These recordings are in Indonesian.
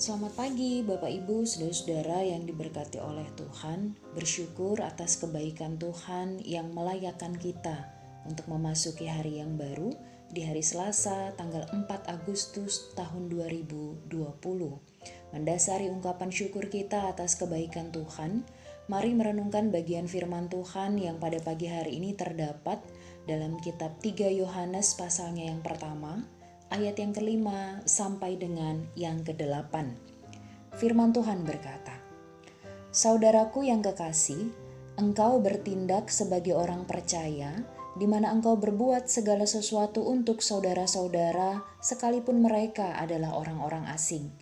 Selamat pagi Bapak Ibu, saudara-saudara yang diberkati oleh Tuhan. Bersyukur atas kebaikan Tuhan yang melayakkan kita untuk memasuki hari yang baru di hari Selasa tanggal 4 Agustus tahun 2020. Mendasari ungkapan syukur kita atas kebaikan Tuhan, mari merenungkan bagian firman Tuhan yang pada pagi hari ini terdapat dalam kitab 3 Yohanes pasalnya yang pertama, ayat yang kelima sampai dengan yang kedelapan. Firman Tuhan berkata, "Saudaraku yang kekasih, engkau bertindak sebagai orang percaya, di mana engkau berbuat segala sesuatu untuk saudara-saudara, sekalipun mereka adalah orang-orang asing.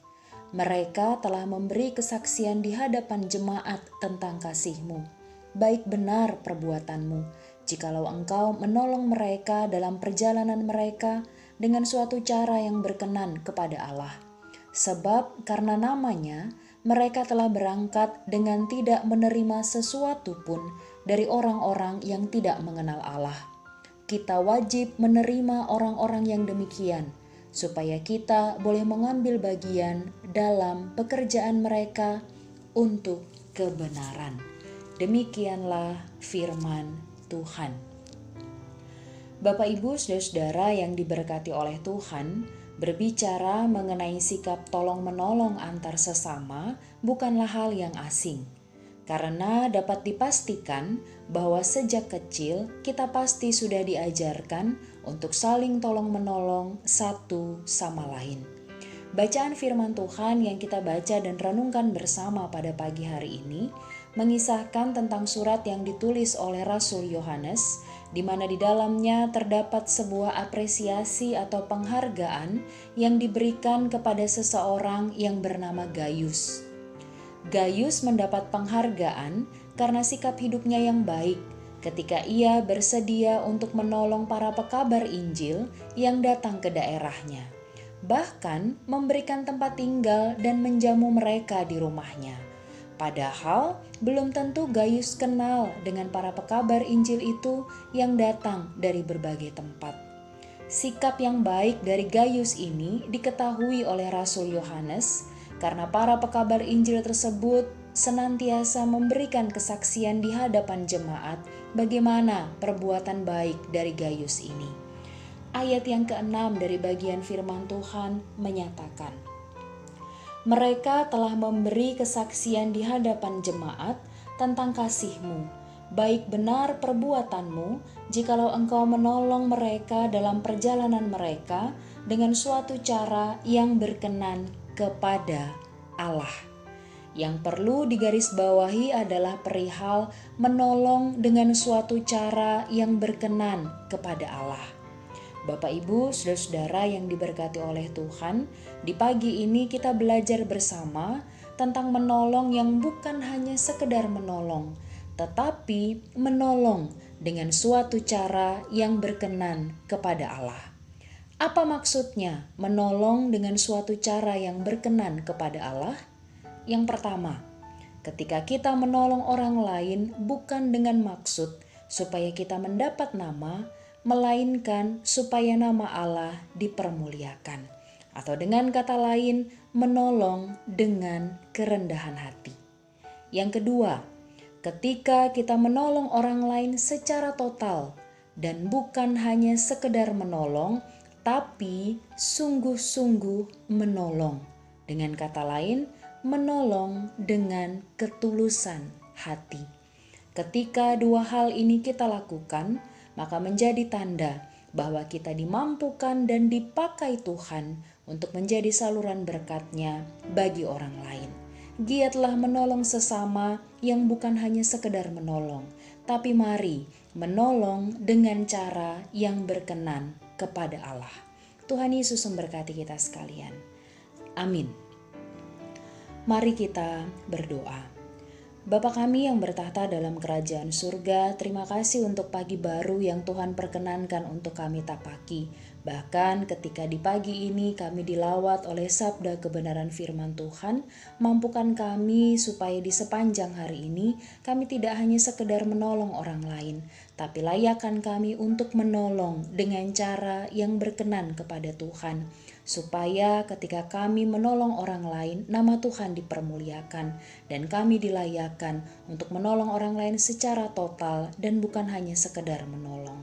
Mereka telah memberi kesaksian di hadapan jemaat tentang kasih-Mu. Baik benar perbuatanmu, jikalau engkau menolong mereka dalam perjalanan mereka dengan suatu cara yang berkenan kepada Allah. Sebab karena namanya, mereka telah berangkat dengan tidak menerima sesuatu pun dari orang-orang yang tidak mengenal Allah. Kita wajib menerima orang-orang yang demikian, supaya kita boleh mengambil bagian dalam pekerjaan mereka untuk kebenaran." Demikianlah firman Tuhan. Bapak Ibu saudara-saudara yang diberkati oleh Tuhan, berbicara mengenai sikap tolong-menolong antar sesama bukanlah hal yang asing. Karena dapat dipastikan bahwa sejak kecil kita pasti sudah diajarkan untuk saling tolong-menolong satu sama lain. Bacaan firman Tuhan yang kita baca dan renungkan bersama pada pagi hari ini mengisahkan tentang surat yang ditulis oleh Rasul Yohanes, di mana di dalamnya terdapat sebuah apresiasi atau penghargaan yang diberikan kepada seseorang yang bernama Gaius. Gaius mendapat penghargaan karena sikap hidupnya yang baik ketika ia bersedia untuk menolong para pekabar Injil yang datang ke daerahnya. Bahkan memberikan tempat tinggal dan menjamu mereka di rumahnya. Padahal belum tentu Gaius kenal dengan para pekabar Injil itu yang datang dari berbagai tempat. Sikap yang baik dari Gaius ini diketahui oleh Rasul Yohanes karena para pekabar Injil tersebut senantiasa memberikan kesaksian di hadapan jemaat bagaimana perbuatan baik dari Gaius ini. Ayat yang ke-6 dari bagian firman Tuhan menyatakan, "Mereka telah memberi kesaksian di hadapan jemaat tentang kasih-Mu. Baik benar perbuatanmu, jikalau engkau menolong mereka dalam perjalanan mereka dengan suatu cara yang berkenan kepada Allah." Yang perlu digarisbawahi adalah perihal menolong dengan suatu cara yang berkenan kepada Allah. Bapak Ibu, saudara-saudara yang diberkati oleh Tuhan, di pagi ini kita belajar bersama tentang menolong yang bukan hanya sekedar menolong, tetapi menolong dengan suatu cara yang berkenan kepada Allah. Apa maksudnya menolong dengan suatu cara yang berkenan kepada Allah? Yang pertama, ketika kita menolong orang lain bukan dengan maksud supaya kita mendapat nama, melainkan supaya nama Allah dipermuliakan. Atau dengan kata lain, menolong dengan kerendahan hati. Yang kedua, ketika kita menolong orang lain secara total dan bukan hanya sekedar menolong, tapi sungguh-sungguh menolong. Dengan kata lain, menolong dengan ketulusan hati. Ketika dua hal ini kita lakukan, maka menjadi tanda bahwa kita dimampukan dan dipakai Tuhan untuk menjadi saluran berkat-Nya bagi orang lain. Giatlah menolong sesama yang bukan hanya sekedar menolong, tapi mari menolong dengan cara yang berkenan kepada Allah. Tuhan Yesus memberkati kita sekalian. Amin. Mari kita berdoa. Bapa kami yang bertahta dalam kerajaan surga, terima kasih untuk pagi baru yang Tuhan perkenankan untuk kami tapaki. Bahkan ketika di pagi ini kami dilawat oleh sabda kebenaran firman Tuhan, mampukan kami supaya di sepanjang hari ini kami tidak hanya sekedar menolong orang lain, tapi layakkan kami untuk menolong dengan cara yang berkenan kepada Tuhan, supaya ketika kami menolong orang lain, nama Tuhan dipermuliakan dan kami dilayakkan untuk menolong orang lain secara total dan bukan hanya sekedar menolong.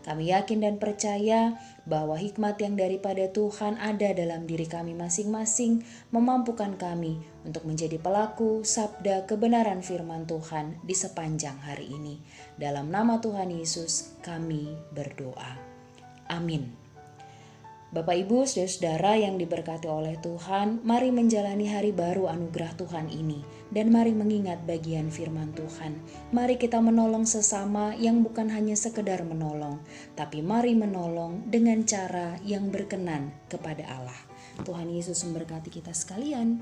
Kami yakin dan percaya bahwa hikmat yang daripada Tuhan ada dalam diri kami masing-masing, memampukan kami untuk menjadi pelaku sabda kebenaran firman Tuhan di sepanjang hari ini. Dalam nama Tuhan Yesus kami berdoa. Amin. Bapak, Ibu, saudara-saudara yang diberkati oleh Tuhan, mari menjalani hari baru anugerah Tuhan ini dan mari mengingat bagian firman Tuhan. Mari kita menolong sesama yang bukan hanya sekedar menolong, tapi mari menolong dengan cara yang berkenan kepada Allah. Tuhan Yesus memberkati kita sekalian.